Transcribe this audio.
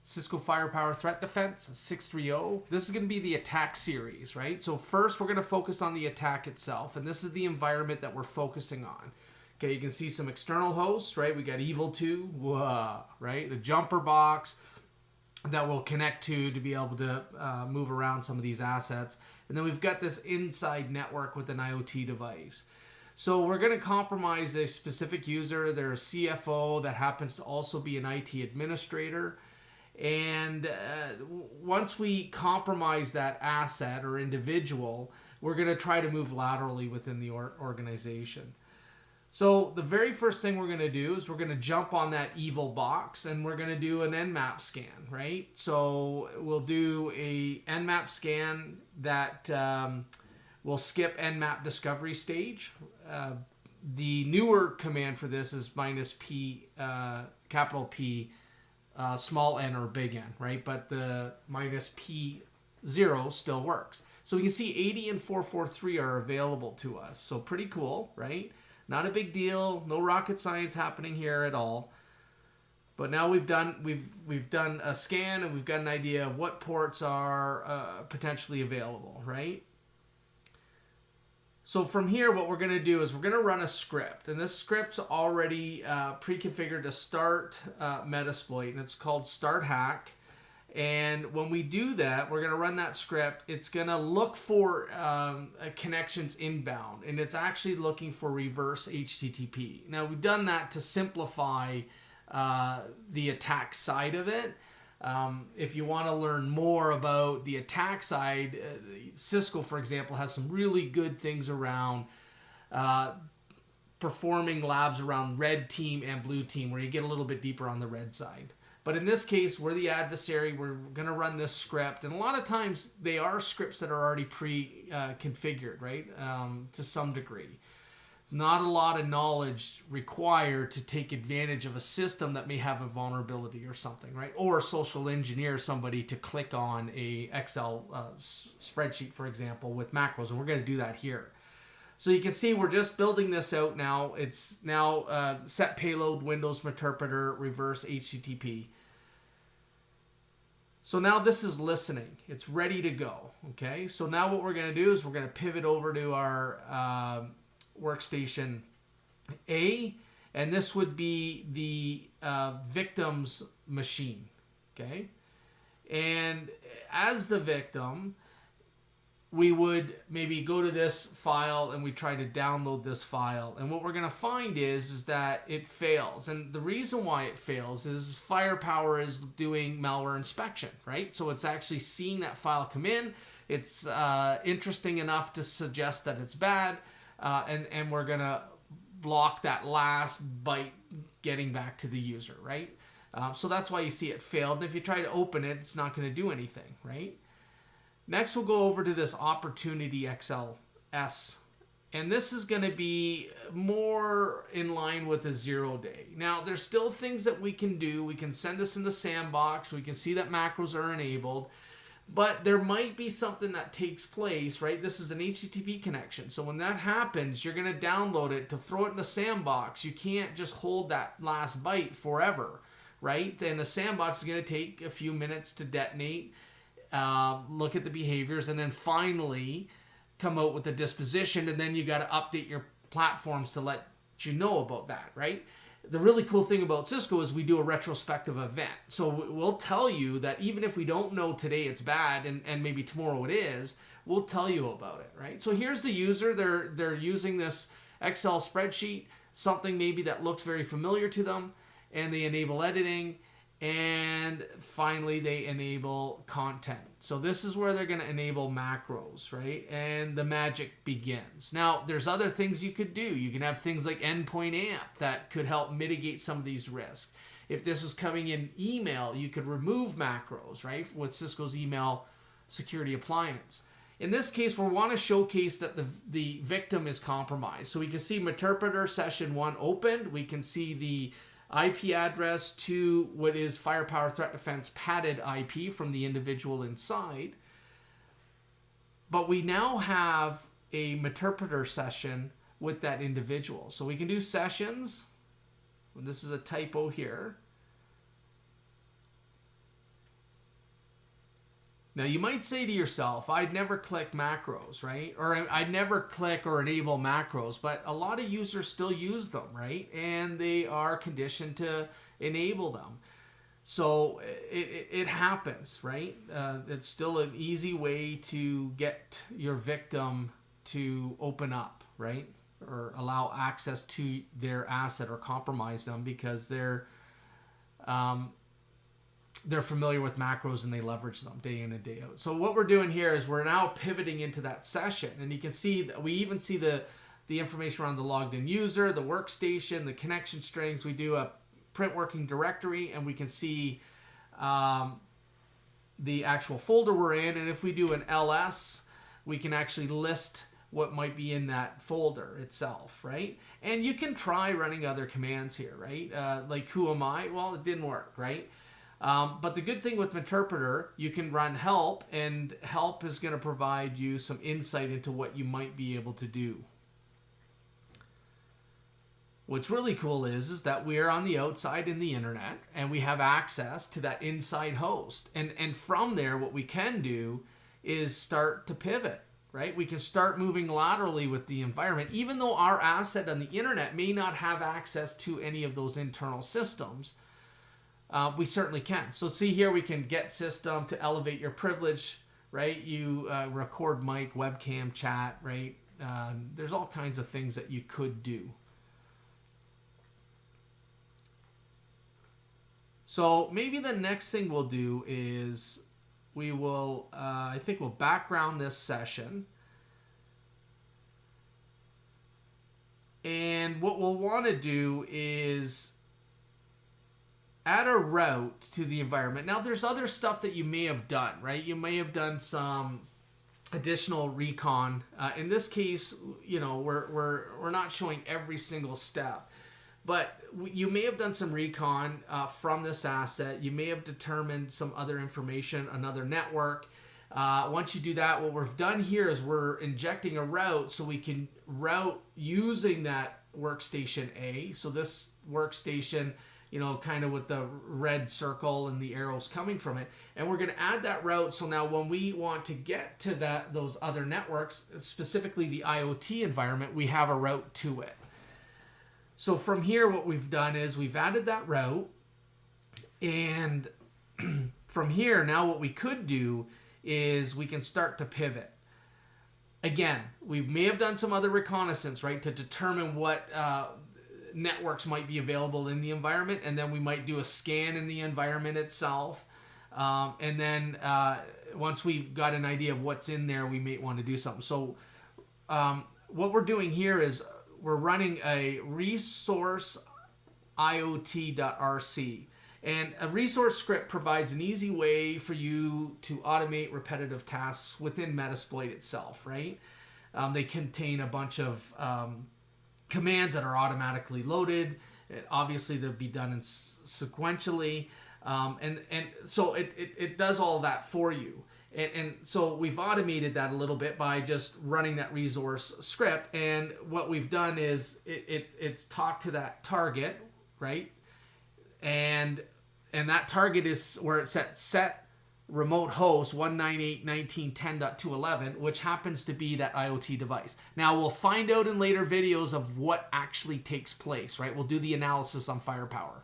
Cisco Firepower Threat Defense 630. This is going to be the attack series, right? So first we're going to focus on the attack itself, and this is the environment that we're focusing on. Okay, you can see some external hosts, right? We got Evil 2, right? The jumper box that we'll connect to be able to move around some of these assets. And then we've got this inside network with an IoT device. So we're going to compromise a specific user, their CFO that happens to also be an IT administrator. And once we compromise that asset or individual, we're going to try to move laterally within the organization. So the very first thing we're going to do is we're going to jump on that evil box and we're going to do an Nmap scan, right? So we'll do a Nmap scan that will skip Nmap discovery stage. The newer command for this is -P, capital P, small n or big N, right? But the -P0 still works. So we can see 80 and 443 are available to us. So pretty cool, right? Not a big deal, no rocket science happening here at all. But now we've done a scan and we've got an idea of what ports are potentially available, right? So from here, what we're going to do is we're going to run a script, and this script's already pre-configured to start Metasploit, and it's called Start Hack. And when we do that, we're going to run that script. It's going to look for connections inbound, and it's actually looking for reverse HTTP. Now, we've done that to simplify the attack side of it. If you want to learn more about the attack side, Cisco, for example, has some really good things around performing labs around red team and blue team, where you get a little bit deeper on the red side. But in this case, we're the adversary. We're going to run this script. And a lot of times, they are scripts that are already pre-configured, right, to some degree. Not a lot of knowledge required to take advantage of a system that may have a vulnerability or something, right? Or social engineer somebody to click on a Excel spreadsheet, for example, with macros. And we're going to do that here. So you can see we're just building this out now. It's now set payload, Windows interpreter, reverse HTTP. So now this is listening. It's ready to go, okay? So now what we're going to do is we're going to pivot over to our workstation A, and this would be the victim's machine, okay? And as the victim, we would maybe go to this file and we try to download this file. And what we're going to find is that it fails. And the reason why it fails is Firepower is doing malware inspection, right? So it's actually seeing that file come in. It's interesting enough to suggest that it's bad. And we're going to block that last byte getting back to the user, right? So that's why you see it failed. And if you try to open it, it's not going to do anything, right? Next, we'll go over to this Opportunity XLS. And this is going to be more in line with a 0-day. Now, there's still things that we can do. We can send this in the sandbox. We can see that macros are enabled. But there might be something that takes place, right? This is an HTTP connection. So when that happens, you're going to download it to throw it in the sandbox. You can't just hold that last byte forever, right? And the sandbox is going to take a few minutes to detonate, look at the behaviors, and then finally come out with the disposition. And then you got to update your platforms to let you know about that, right? The really cool thing about Cisco is we do a retrospective event. So we'll tell you that even if we don't know today it's bad and maybe tomorrow it is, we'll tell you about it, right? So here's the user. They're using this Excel spreadsheet, something maybe that looks very familiar to them, and they enable editing, and finally they enable content. So this is where they're going to enable macros, right? And the magic begins. Now, there's other things you could do. You can have things like endpoint AMP that could help mitigate some of these risks. If this was coming in email, you could remove macros, right? With Cisco's email security appliance. In this case, we want to showcase that the victim is compromised. So we can see interpreter session 1 opened. We can see the IP address to what is Firepower Threat Defense padded IP from the individual inside. But we now have a interpreter session with that individual. So we can do sessions. This is a typo here. Now you might say to yourself, I'd never click macros, right? Or I'd never click or enable macros, but a lot of users still use them, right? And they are conditioned to enable them. So it happens, right? It's still an easy way to get your victim to open up, right? Or allow access to their asset or compromise them because they're familiar with macros and they leverage them day in and day out. So what we're doing here is we're now pivoting into that session, and you can see that we even see the information around the logged in user, the workstation, the connection strings. We do a print working directory, and we can see the actual folder we're in. And if we do an ls, we can actually list what might be in that folder itself, right? And you can try running other commands here, right? Like who am I? Well, it didn't work, right? But the good thing with Interpreter, you can run help, and help is going to provide you some insight into what you might be able to do. What's really cool is that we're on the outside in the internet, and we have access to that inside host. And from there, what we can do is start to pivot, right? We can start moving laterally with the environment, even though our asset on the internet may not have access to any of those internal systems. We certainly can. So see here, we can get system to elevate your privilege, right? You record mic, webcam, chat, right? There's all kinds of things that you could do. So maybe the next thing we'll do is we will, I think we'll background this session. And what we'll want to do is add a route to the environment. Now there's other stuff that you may have done, right? You may have done some additional recon. In this case, you know, we're not showing every single step, but you may have done some recon from this asset. You may have determined some other information, another network. Once you do that, what we've done here is we're injecting a route so we can route using that workstation A. So this workstation, you know, kind of with the red circle and the arrows coming from it. And we're going to add that route. So now when we want to get to those other networks, specifically the IoT environment, we have a route to it. So from here, what we've done is we've added that route. And from here, now what we could do is we can start to pivot. Again, we may have done some other reconnaissance, right, to determine what networks might be available in the environment, and then we might do a scan in the environment itself. And then once we've got an idea of what's in there, we may want to do something. So what we're doing here is we're running a resource iot.rc. And a resource script provides an easy way for you to automate repetitive tasks within Metasploit itself, right? They contain a bunch of commands that are automatically loaded. Obviously, they'll be done sequentially. And so it does all that for you. And so we've automated that a little bit by just running that resource script. And what we've done is it's talked to that target, right? And that target is where it's set remote host 198.19.10.211, which happens to be that IoT device. Now we'll find out in later videos of what actually takes place, right? We'll do the analysis on firepower.